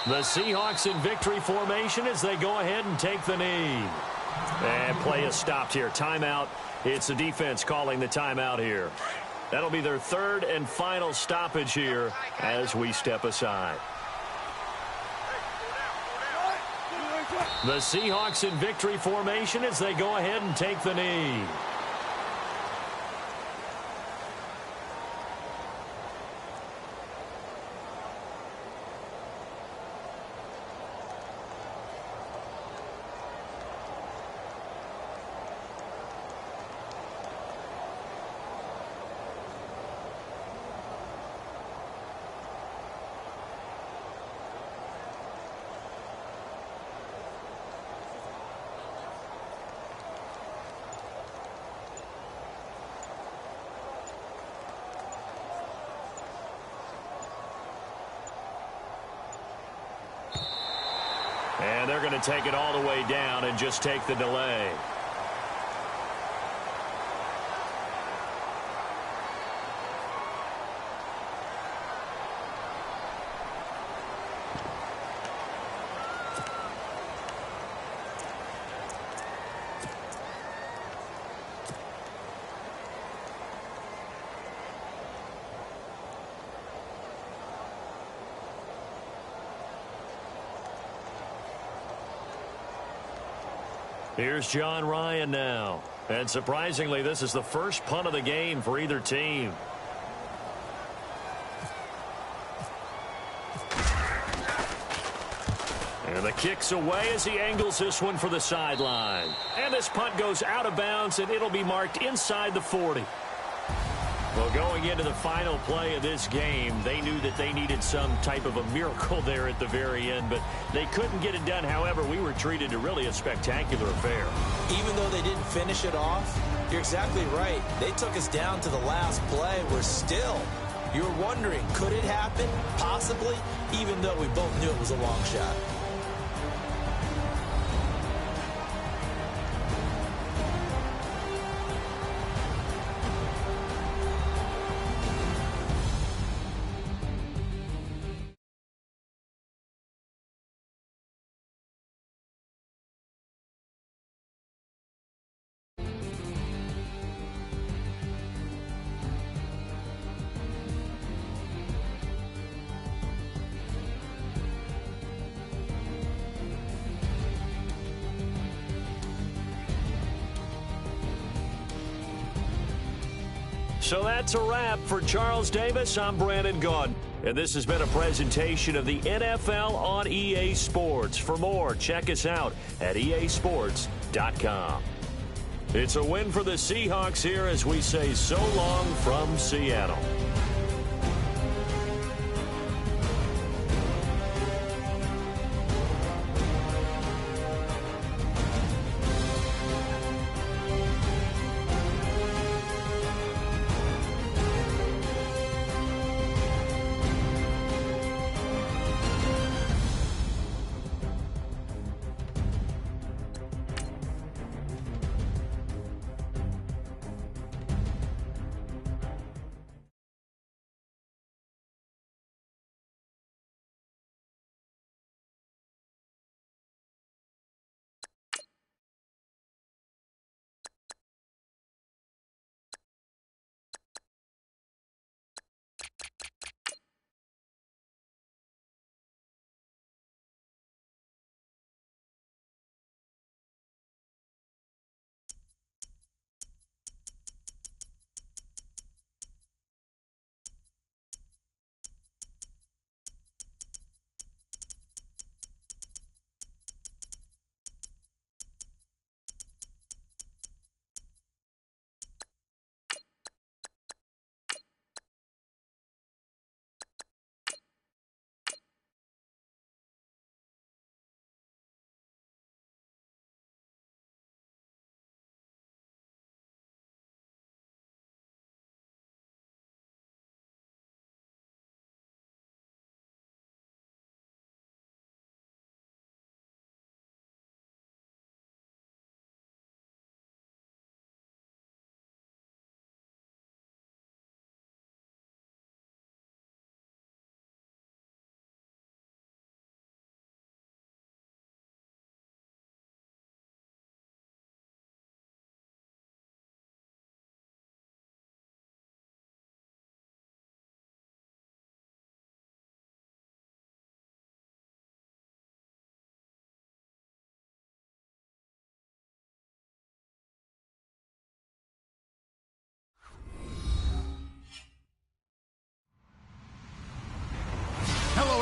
The Seahawks in victory formation as they go ahead and take the knee. And play is stopped here. Timeout. It's the defense calling the timeout here. That'll be their third and final stoppage here as we step aside. The Seahawks in victory formation as they go ahead and take the knee. And they're going to take it all the way down and just take the delay. Here's John Ryan now. And surprisingly, this is the first punt of the game for either team. And the kick's away as he angles this one for the sideline. And this punt goes out of bounds, and it'll be marked inside the 40. Well, going into the final play of this game, they knew that they needed some type of a miracle there at the very end, but they couldn't get it done. However, we were treated to really a spectacular affair. Even though they didn't finish it off, you're exactly right. They took us down to the last play. We're still, you're wondering, could it happen? Possibly, even though we both knew it was a long shot. So that's a wrap for Charles Davis. I'm Brandon Gaudin. And this has been a presentation of the NFL on EA Sports. For more, check us out at easports.com. It's a win for the Seahawks here as we say so long from Seattle.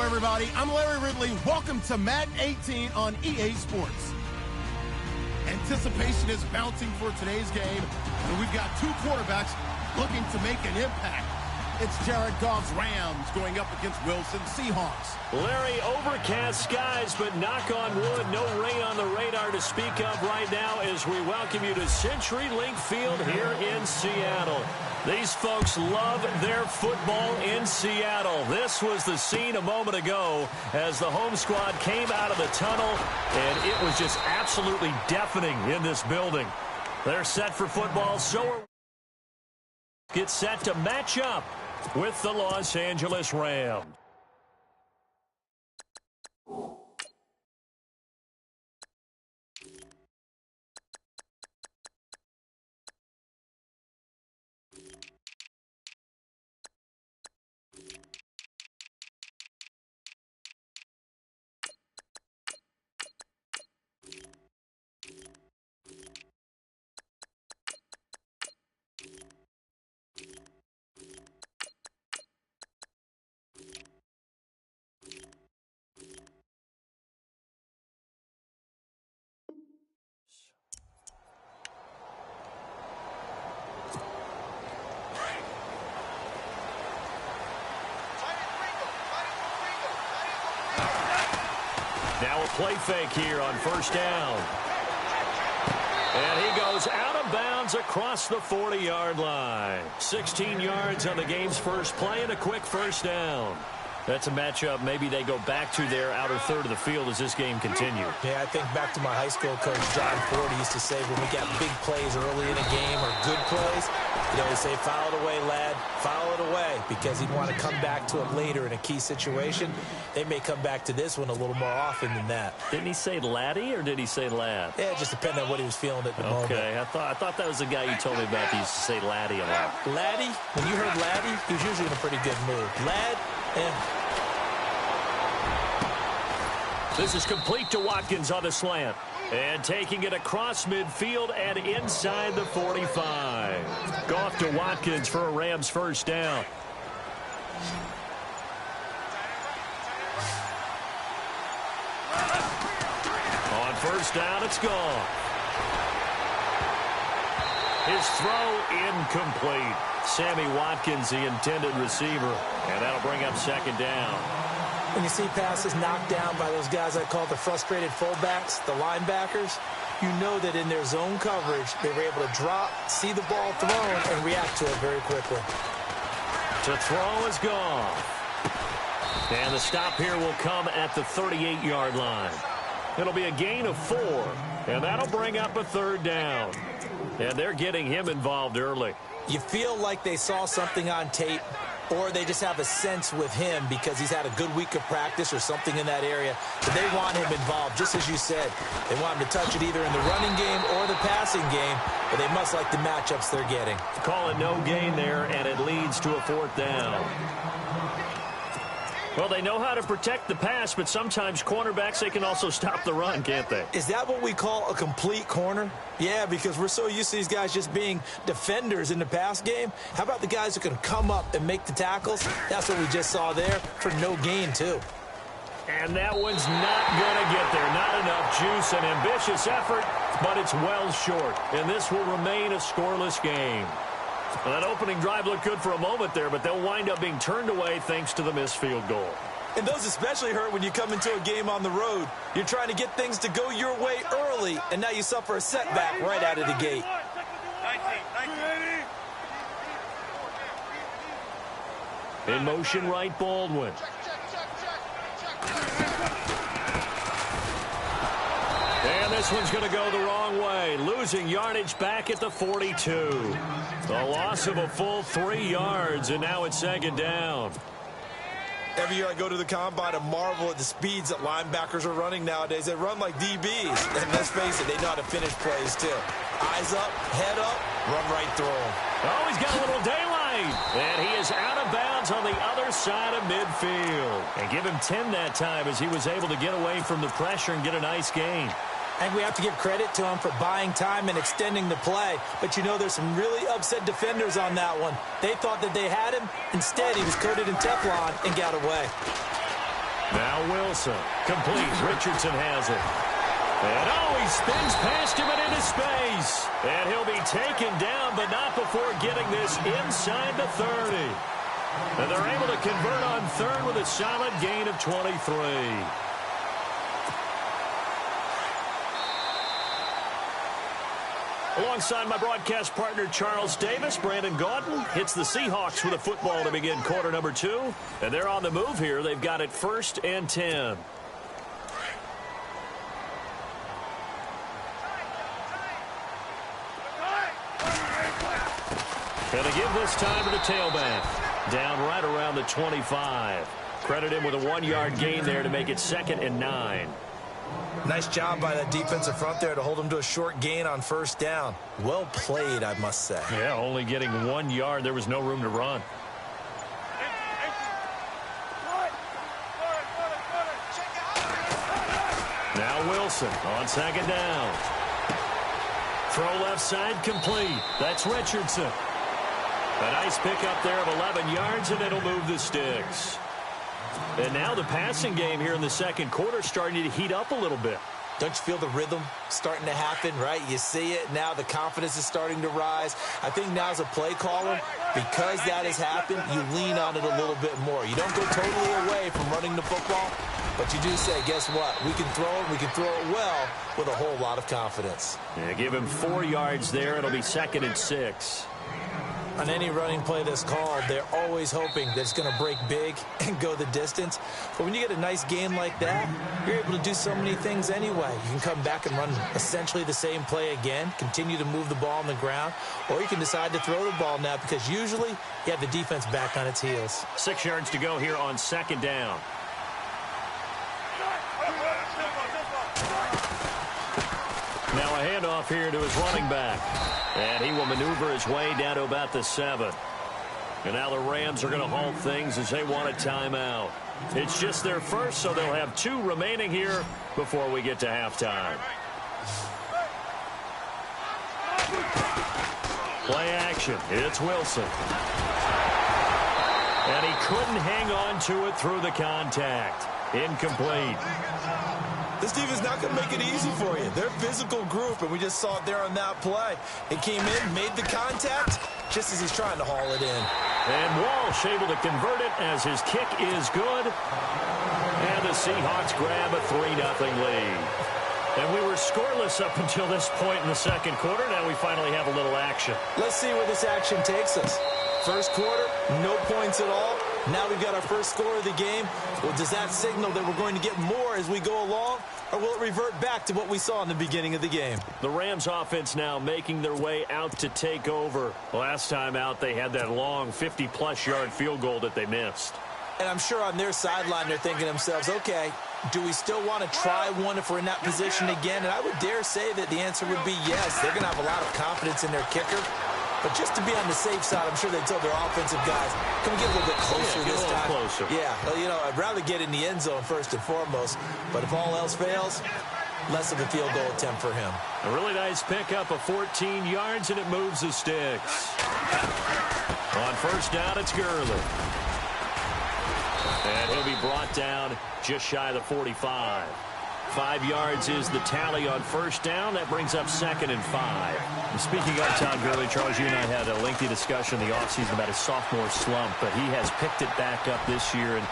everybody. I'm Larry Ridley. Welcome to Madden 18 on EA Sports. Anticipation is mounting for today's game, and we've got two quarterbacks looking to make an impact. It's Jared Goff's Rams going up against Wilson's Seahawks. Larry, overcast skies, but knock on wood, no rain on the radar to speak of right now as we welcome you to CenturyLink Field here in Seattle. These folks love their football in Seattle. This was the scene a moment ago as the home squad came out of the tunnel, and it was just absolutely deafening in this building. They're set for football, so are get set to match up with the Los Angeles Rams. Now a play fake here on first down. And he goes out of bounds across the 40-yard line. 16 yards on the game's first play and a quick first down. That's a matchup maybe they go back to their outer third of the field as this game continues. Yeah, I think back to my high school coach, John Ford. He used to say when we got big plays early in a game or good plays, he'd always say, foul it away, lad, foul it away, because he'd want to come back to it later in a key situation. They may come back to this one a little more often than that. Didn't he say laddie or did he say lad? Yeah, it just depended on what he was feeling at the moment. Okay, I thought that was the guy you told me about that used to say laddie a lot. Laddie, when you heard laddie, he was usually in a pretty good mood. Lad, This is complete to Watkins on the slant. And taking it across midfield and inside the 45. Goff to Watkins for a Rams first down. On first down, it's gone. His throw incomplete. Sammy Watkins, the intended receiver. And that'll bring up second down. When you see passes knocked down by those guys I call the frustrated fullbacks, the linebackers, you know that in their zone coverage, they were able to drop, see the ball thrown, and react to it very quickly. To throw is gone. And the stop here will come at the 38-yard line. It'll be a gain of 4, and that'll bring up a third down. And they're getting him involved early. You feel like they saw something on tape, or they just have a sense with him because he's had a good week of practice or something in that area. But they want him involved, just as you said. They want him to touch it either in the running game or the passing game, but they must like the matchups they're getting. Call it no gain there, and it leads to a fourth down. Well, they know how to protect the pass, but sometimes cornerbacks, they can also stop the run, can't they? Is that what we call a complete corner? Yeah, because we're so used to these guys just being defenders in the pass game. How about the guys who can come up and make the tackles? That's what we just saw there for no gain, too. And that one's not going to get there. Not enough juice, an ambitious effort, but it's well short. And this will remain a scoreless game. Well, that opening drive looked good for a moment there, but they'll wind up being turned away thanks to the missed field goal. And those especially hurt when you come into a game on the road. You're trying to get things to go your way early, and now you suffer a setback right out of the gate. In motion, right, Baldwin. And this one's going to go the wrong way. Losing yardage back at the 42. The loss of a full 3 yards, and now it's second down. Every year I go to the combine and marvel at the speeds that linebackers are running nowadays. They run like DBs. And let's face it, they know how to finish plays, too. Eyes up, head up, run right through them. Oh, he's got a little daylight. And he is out of bounds on the other side of midfield. And give him 10 that time as he was able to get away from the pressure and get a nice gain. I think we have to give credit to him for buying time and extending the play. But, you know, there's some really upset defenders on that one. They thought that they had him. Instead, he was coated in Teflon and got away. Now Wilson. Complete. Richardson has it. And he spins past him and into space. And he'll be taken down, but not before getting this inside the 30. And they're able to convert on third with a solid gain of 23. Alongside my broadcast partner, Charles Davis, Brandon Gaudin hits the Seahawks with a football to begin quarter number 2. And they're on the move here. They've got it 1st and 10. And to give this time to the tailback. Down right around the 25. Credit him with a 1-yard gain there to make it 2nd and 9. Nice job by that defensive front there to hold him to a short gain on 1st down. Well played, I must say. Yeah, only getting 1 yard. There was no room to run. Now Wilson on 2nd down. Throw left side complete. That's Richardson. A nice pickup there of 11 yards, and it'll move the sticks. And now the passing game here in the 2nd quarter starting to heat up a little bit. Don't you feel the rhythm starting to happen, right? You see it. Now the confidence is starting to rise. I think now as a play caller, because that has happened, you lean on it a little bit more. You don't go totally away from running the football, but you do say, guess what? We can throw it. We can throw it well with a whole lot of confidence. Yeah, give him 4 yards there. It'll be 2nd and 6. On any running play that's called, they're always hoping that it's going to break big and go the distance. But when you get a nice gain like that, you're able to do so many things anyway. You can come back and run essentially the same play again, continue to move the ball on the ground, or you can decide to throw the ball now because usually you have the defense back on its heels. 6 yards to go here on 2nd down. Now a handoff here to his running back. And he will maneuver his way down to about the 7. And now the Rams are going to halt things as they want a timeout. It's just their first, so they'll have 2 remaining here before we get to halftime. Play action. It's Wilson. And he couldn't hang on to it through the contact. Incomplete. This defense is not going to make it easy for you. They're a physical group, and we just saw it there on that play. It came in, made the contact, just as he's trying to haul it in. And Walsh able to convert it as his kick is good. And the Seahawks grab a 3-0 lead. And we were scoreless up until this point in the 2nd quarter. Now we finally have a little action. Let's see where this action takes us. 1st quarter, no points at all. Now we've got our first score of the game. Well, does that signal that we're going to get more as we go along, or will it revert back to what we saw in the beginning of the game? The Rams offense now making their way out to take over. Last time out, they had that long 50-plus yard field goal that they missed. And I'm sure on their sideline they're thinking to themselves, okay, do we still want to try one if we're in that position again? And I would dare say that the answer would be yes. They're going to have a lot of confidence in their kicker. But just to be on the safe side, I'm sure they told their offensive guys, can we get a little bit closer this time? Closer. Yeah, well, you know, I'd rather get in the end zone first and foremost. But if all else fails, less of a field goal attempt for him. A really nice pickup of 14 yards, and it moves the sticks. On 1st down, it's Gurley. And he'll be brought down just shy of the 45. 5 yards is the tally on 1st down. That brings up 2nd and 5. And speaking of Todd Gurley, Charles, you and I had a lengthy discussion in the offseason about his sophomore slump, but he has picked it back up this year, and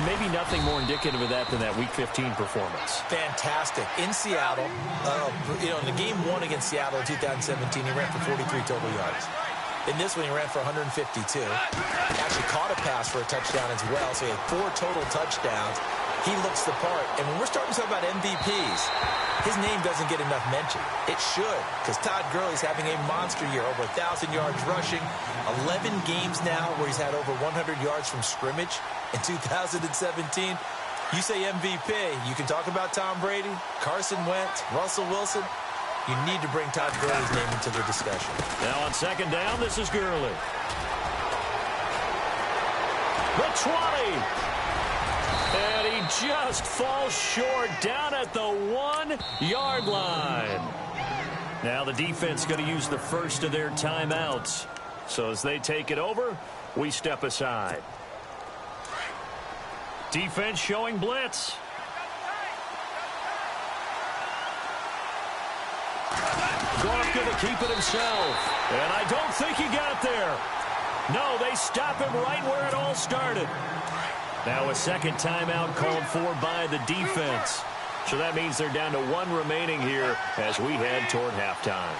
maybe nothing more indicative of that than that Week 15 performance. Fantastic. In Seattle, in the game 1 against Seattle in 2017, he ran for 43 total yards. In this one, he ran for 152. Actually caught a pass for a touchdown as well, so he had 4 total touchdowns. He looks the part. And when we're starting to talk about MVPs, his name doesn't get enough mention. It should, because Todd Gurley's having a monster year, over 1,000 yards rushing, 11 games now where he's had over 100 yards from scrimmage in 2017. You say MVP, you can talk about Tom Brady, Carson Wentz, Russell Wilson. You need to bring Todd Gurley's name into the discussion. Now on 2nd down, this is Gurley. The 20. And he just falls short down at the 1-yard line. Now the defense going to use the first of their timeouts. So as they take it over, we step aside. Defense showing blitz. Goff going to keep it himself. And I don't think he got there. No, they stop him right where it all started. Now a second timeout called for by the defense. So that means they're down to 1 remaining here as we head toward halftime.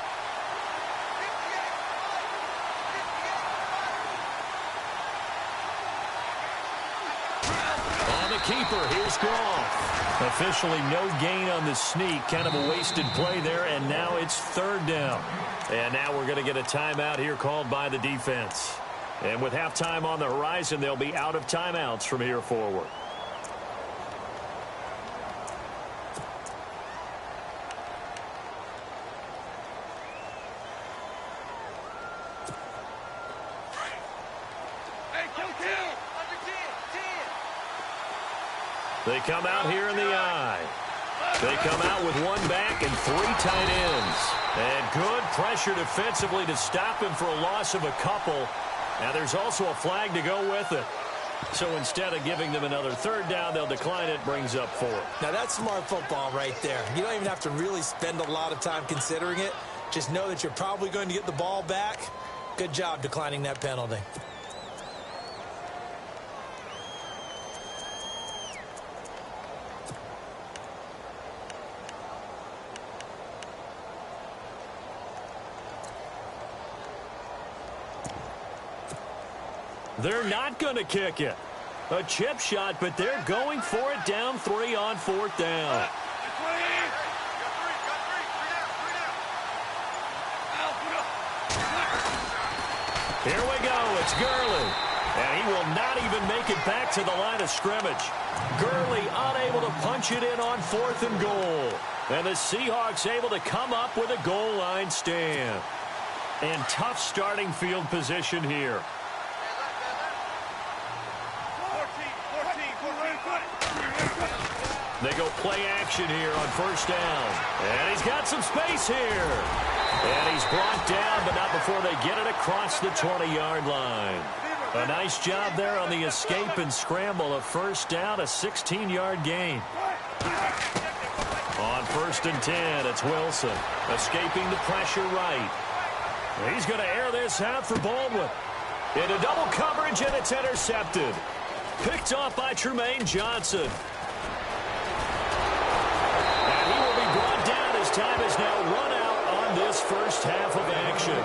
On the keeper, here's Goff. Officially no gain on the sneak. Kind of a wasted play there, and now it's 3rd down. And now we're going to get a timeout here called by the defense. And with halftime on the horizon, they'll be out of timeouts from here forward. They come out here in the eye. They come out with 1 back and 3 tight ends. And good pressure defensively to stop him for a loss of a couple. Now there's also a flag to go with it. So instead of giving them another 3rd down, they'll decline it, brings up 4. Now that's smart football right there. You don't even have to really spend a lot of time considering it. Just know that you're probably going to get the ball back. Good job declining that penalty. They're not going to kick it. A chip shot, but they're going for it down 3 on 4th down. Here we go. It's Gurley. And he will not even make it back to the line of scrimmage. Gurley unable to punch it in on 4th and goal. And the Seahawks able to come up with a goal line stand. And tough starting field position here. They go play action here on 1st down. And he's got some space here. And he's brought down, but not before they get it across the 20-yard line. A nice job there on the escape and scramble. A 1st down, a 16-yard gain. On 1st and 10, it's Wilson. Escaping the pressure right. He's going to air this out for Baldwin. Into double coverage, and it's intercepted. Picked off by Tremaine Johnson. Time is now run out on this first half of action.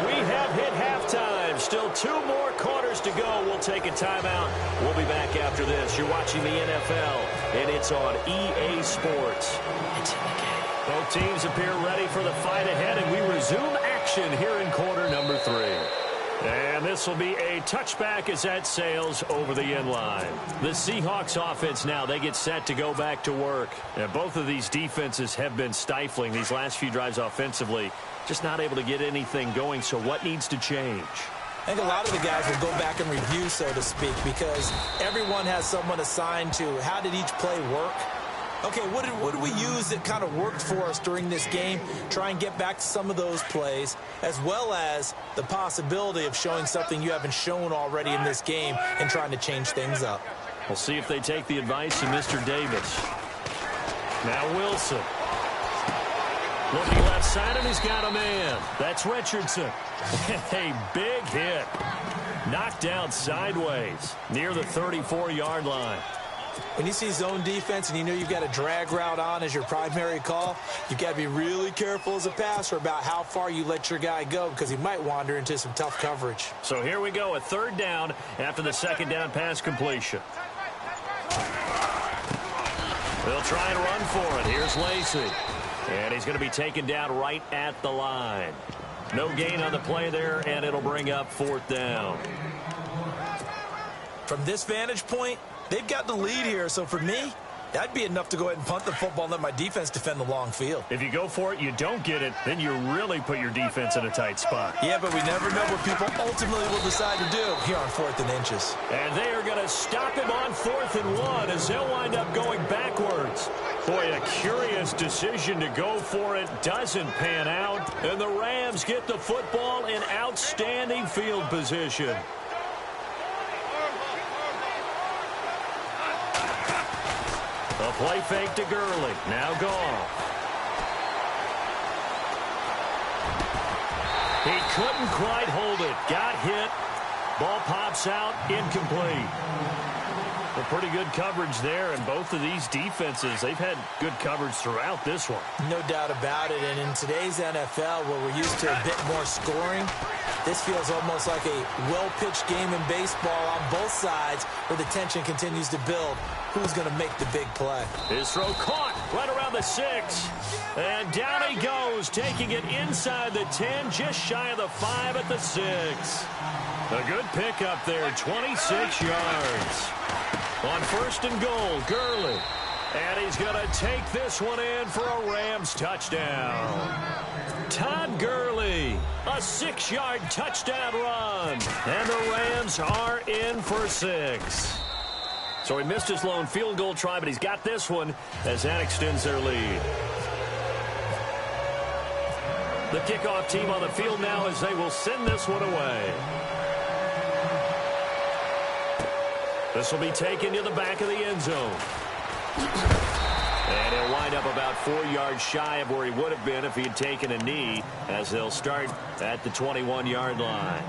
We have hit halftime. Still 2 more quarters to go. We'll take a timeout. We'll be back after this. You're watching the NFL, and it's on EA Sports. It's in the game. Both teams appear ready for the fight ahead, and we resume action here in quarter number 3. And this will be a touchback as that sails over the end line. The Seahawks offense now, they get set to go back to work. And both of these defenses have been stifling these last few drives offensively. Just not able to get anything going, so what needs to change? I think a lot of the guys will go back and review, so to speak, because everyone has someone assigned to how did each play work. Okay, what did we use that kind of worked for us during this game? Try and get back to some of those plays, as well as the possibility of showing something you haven't shown already in this game and trying to change things up. We'll see if they take the advice of Mr. Davis. Now Wilson. Looking left side, and he's got a man. That's Richardson. A big hit. Knocked down sideways near the 34-yard line. When you see zone defense and you know you've got a drag route on as your primary call, you've got to be really careful as a passer about how far you let your guy go because he might wander into some tough coverage. So here we go, a 3rd down after the 2nd down pass completion. They'll try and run for it. Here's Lacy. And he's going to be taken down right at the line. No gain on the play there, and it'll bring up 4th down. From this vantage point, they've got the lead here, so for me, that'd be enough to go ahead and punt the football and let my defense defend the long field. If you go for it, you don't get it, then you really put your defense in a tight spot. Yeah, but we never know what people ultimately will decide to do here on 4th and inches. And they are going to stop him on 4th and 1 as they'll wind up going backwards. Boy, a curious decision to go for it. Doesn't pan out. And the Rams get the football in outstanding field position. A play fake to Gurley. Now Goff. He couldn't quite hold it. Got hit. Ball pops out. Incomplete. A pretty good coverage there, and both of these defenses, they've had good coverage throughout this one. No doubt about it, and in today's NFL, where we're used to a bit more scoring, this feels almost like a well-pitched game in baseball on both sides, where the tension continues to build. Who's going to make the big play? His throw caught right around the 6. And down he goes, taking it inside the 10, just shy of the 5 at the 6. A good pickup there, 26 yards. On 1st and goal, Gurley. And he's going to take this one in for a Rams touchdown. Todd Gurley, a 6-yard touchdown run. And the Rams are in for 6. So he missed his lone field goal try, but he's got this one as that extends their lead. The kickoff team on the field now as they will send this one away. This will be taken to the back of the end zone. And he'll wind up about 4 yards shy of where he would have been if he had taken a knee, as they'll start at the 21-yard line.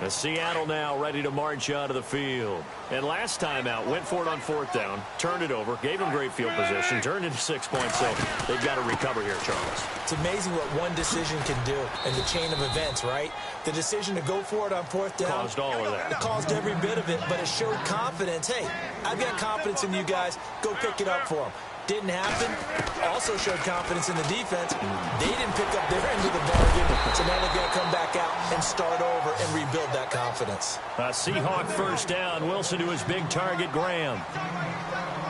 As Seattle now ready to march out of the field. And last time out, went for it on 4th down, turned it over, gave him great field position, turned into 6 points, so they've got to recover here, Charles. It's amazing what one decision can do in the chain of events, right? The decision to go for it on 4th down. Caused all of that. It caused every bit of it, but it showed confidence. Hey, I've got confidence in you guys. Go pick it up for them. Didn't happen. Also showed confidence in the defense. They didn't pick up their end of the bargain, so now they're going to come back out and start over and rebuild that confidence. Seahawk 1st down. Wilson to his big target, Graham.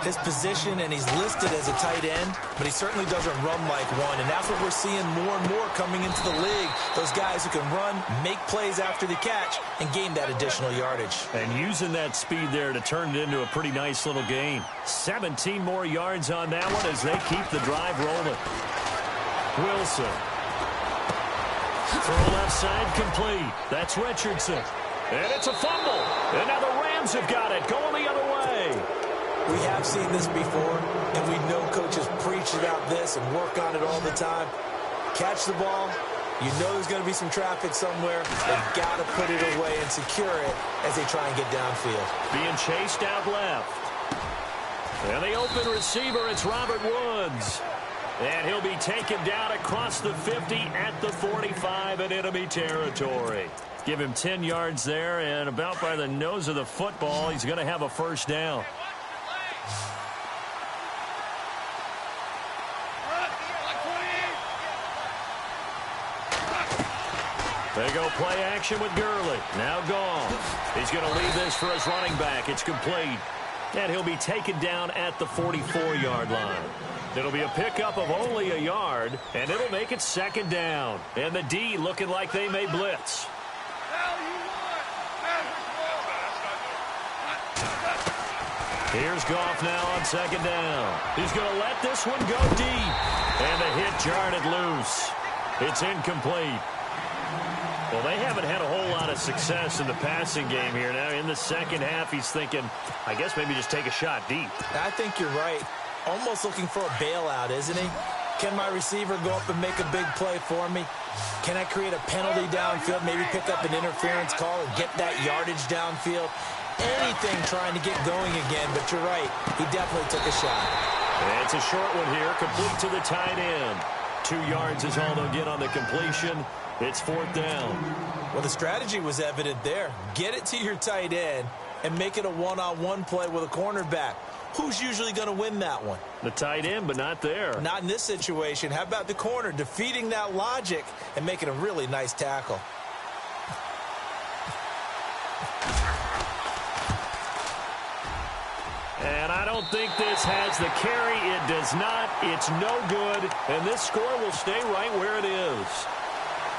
His position, and he's listed as a tight end, but he certainly doesn't run like one, and that's what we're seeing more and more coming into the league. Those guys who can run, make plays after the catch, and gain that additional yardage. And using that speed there to turn it into a pretty nice little gain. 17 more yards on that one as they keep the drive rolling. Wilson. Throw left side complete. That's Richardson. And it's a fumble. And now the Rams have got it. Going the other way. We have seen this before, and we know coaches preach about this and work on it all the time. Catch the ball. You know there's going to be some traffic somewhere. They've got to put it away and secure it as they try and get downfield. Being chased out left. And the open receiver, it's Robert Woods. And he'll be taken down across the 50 at the 45 in enemy territory. Give him 10 yards there, and about by the nose of the football, he's going to have a 1st down. They go play action with Gurley. Now Goff. He's going to leave this for his running back. It's complete. And he'll be taken down at the 44-yard line. It'll be a pickup of only a yard, and it'll make it 2nd down. And the D looking like they may blitz. Here's Goff now on 2nd down. He's going to let this one go deep. And the hit jarred it loose. It's incomplete. Well, they haven't had a whole lot of success in the passing game here. Now, in the second half, he's thinking, I guess maybe just take a shot deep. I think you're right. Almost looking for a bailout, isn't he? Can my receiver go up and make a big play for me? Can I create a penalty downfield, maybe pick up an interference call and get that yardage downfield? Anything trying to get going again, but you're right. He definitely took a shot. And it's a short one here, complete to the tight end. 2 yards is all they'll get on the completion. It's 4th down. Well, the strategy was evident there. Get it to your tight end and make it a one-on-one play with a cornerback. Who's usually going to win that one? The tight end, but not there. Not in this situation. How about the corner defeating that logic and making a really nice tackle? And I don't think this has the carry. It does not. It's no good. And this score will stay right where it is.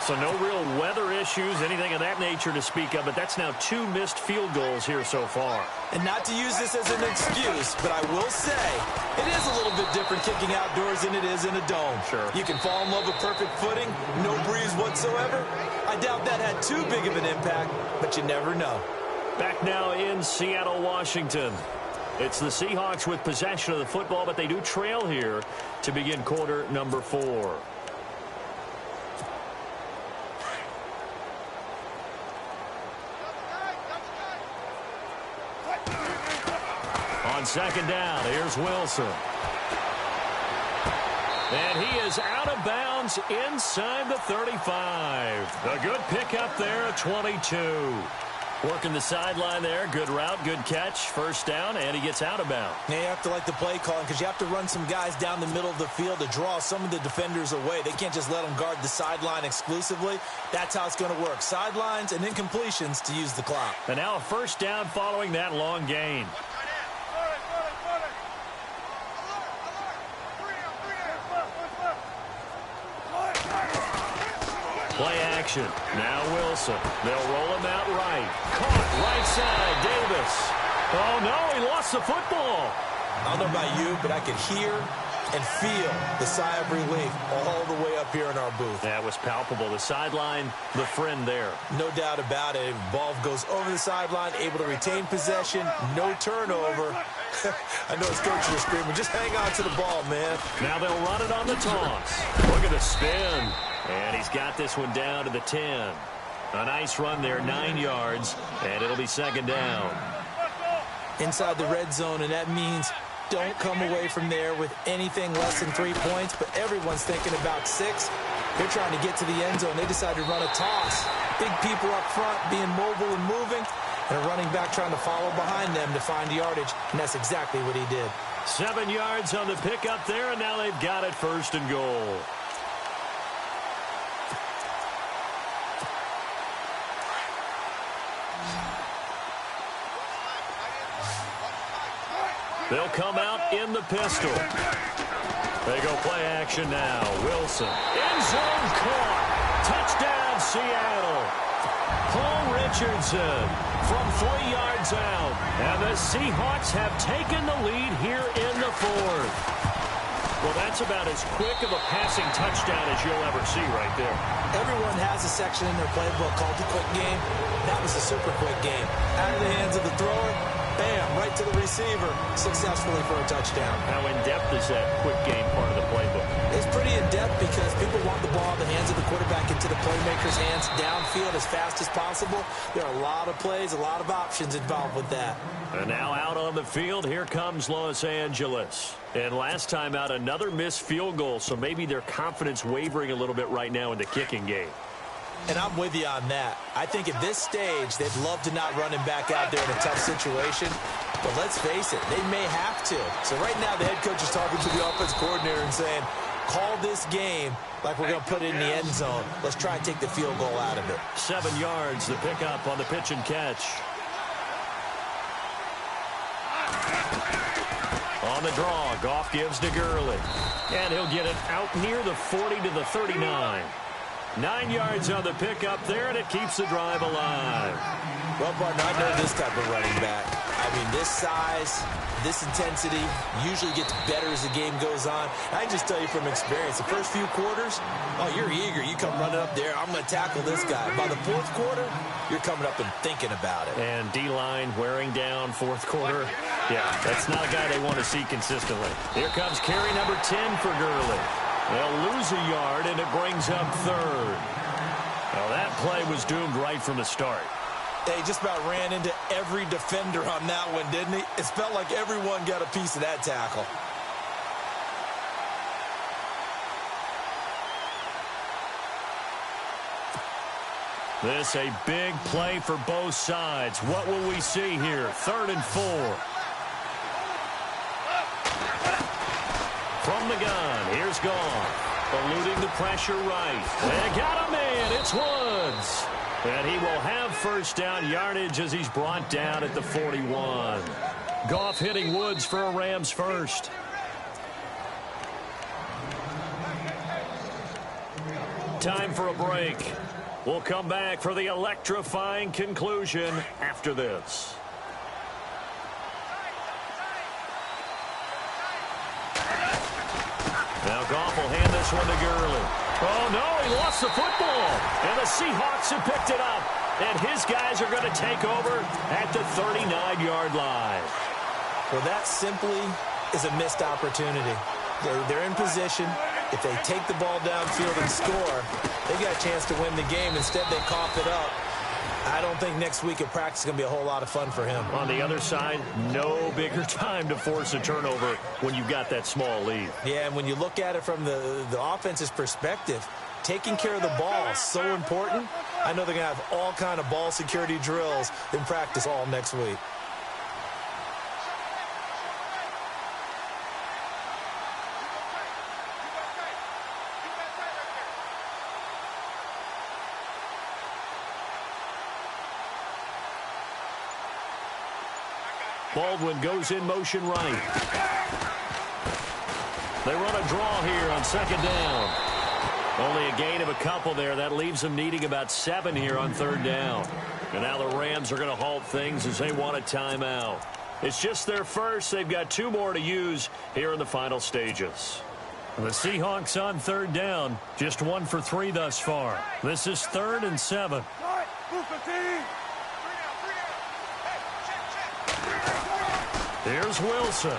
So no real weather issues, anything of that nature to speak of, but that's now 2 missed field goals here so far. And not to use this as an excuse, but I will say it is a little bit different kicking outdoors than it is in a dome. Sure. You can fall in love with perfect footing, no breeze whatsoever. I doubt that had too big of an impact, but you never know. Back now in Seattle, Washington. It's the Seahawks with possession of the football, but they do trail here to begin quarter number 4. On second down, here's Wilson. And he is out of bounds inside the 35. A good pickup there at 22. Working the sideline there. Good route, good catch. First down, and he gets out of bounds. Now you have to like the play calling because you have to run some guys down the middle of the field to draw some of the defenders away. They can't just let them guard the sideline exclusively. That's how it's going to work. Sidelines and incompletions to use the clock. And now a first down following that long gain. Play action. Now Wilson. They'll roll him out right. Caught right side. Davis. Oh, no, he lost the football. I don't know about you, but I could hear and feel the sigh of relief all the way up here in our booth. That was palpable. The sideline, the friend there. No doubt about it. Ball goes over the sideline, able to retain possession, no turnover. I know his coach is screaming, just hang on to the ball, man. Now they'll run it on the toss. Look at the spin. And he's got this one down to the 10. A nice run there, 9 yards, and it'll be second down. Inside the red zone, and that means don't come away from there with anything less than 3 points, but everyone's thinking about 6. They're trying to get to the end zone. They decide to run a toss. Big people up front being mobile and moving, and a running back trying to follow behind them to find yardage, and that's exactly what he did. 7 yards on the pickup there, and now they've got it first and goal. They'll come out in the pistol. They go play action now. Wilson. End zone caught. Touchdown, Seattle. Paul Richardson from 3 yards out. And the Seahawks have taken the lead here in the 4th. Well, that's about as quick of a passing touchdown as you'll ever see right there. Everyone has a section in their playbook called the quick game. That was a super quick game. Out of the hands of the thrower, bam, right to the receiver, successfully for a touchdown. How in-depth is that quick game part of the playbook? It's pretty in-depth because people want the ball in the hands of the quarterback into the playmaker's hands downfield as fast as possible. There are a lot of plays, a lot of options involved with that. And now out on the field, here comes Los Angeles. And last time out, another missed field goal, so maybe their confidence wavering a little bit right now in the kicking game. And I'm with you on that. I think at this stage, they'd love to not run him back out there in a tough situation. But let's face it, they may have to. So right now, the head coach is talking to the offense coordinator and saying, call this game like we're going to put it in the end zone. Let's try and take the field goal out of it. 7 yards, the pickup on the pitch and catch. On the draw, Goff gives to Gurley. And he'll get it out near the 40 to the 39. 9 yards on the pickup there, and it keeps the drive alive. Well, partner, I know this type of running back. I mean, this size, this intensity usually gets better as the game goes on. I can just tell you from experience, the first few quarters, oh, you're eager. You come running up there, I'm going to tackle this guy. By the 4th quarter, you're coming up and thinking about it. And D-line wearing down 4th quarter. Yeah, that's not a guy they want to see consistently. Here comes carry number 10 for Gurley. They'll lose a yard, and it brings up 3rd. Well, that play was doomed right from the start. They just about ran into every defender on that one, didn't he? It felt like everyone got a piece of that tackle. This a big play for both sides. What will we see here? 3rd and 4. From the gun, here's Goff. Eluding the pressure right. They got him in. It's Woods. And he will have first down yardage as he's brought down at the 41. Goff hitting Woods for a Rams first. Time for a break. We'll come back for the electrifying conclusion after this. Now Goff will hand this one to Gurley. Oh, no, he lost the football. And the Seahawks have picked it up. And his guys are going to take over at the 39-yard line. Well, that simply is a missed opportunity. They're in position. If they take the ball downfield and score, they've got a chance to win the game. Instead, they cough it up. I don't think next week at practice is going to be a whole lot of fun for him. On the other side, no bigger time to force a turnover when you've got that small lead. Yeah, and when you look at it from the offense's perspective, taking care of the ball is so important. I know they're going to have all kind of ball security drills in practice all next week. Baldwin goes in motion right. They run a draw here on second down. Only a gain of a couple there. That leaves them needing about 7 here on third down. And now the Rams are going to halt things as they want a timeout. It's just their first. They've got 2 more to use here in the final stages. The Seahawks on third down. Just 1 for 3 thus far. This is 3rd and 7. Here's Wilson.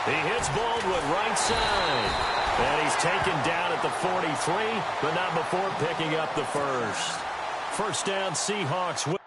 He hits Baldwin right side. And he's taken down at the 43, but not before picking up the first. First down, Seahawks.